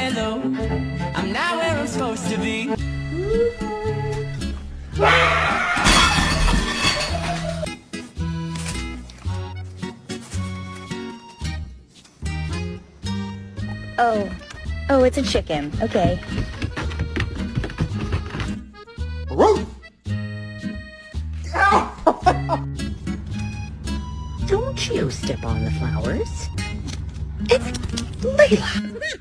hello. I'm not where I'm supposed to be. Oh. Oh, it's a chicken. Okay. Don't you step on the flowers. It's Layla.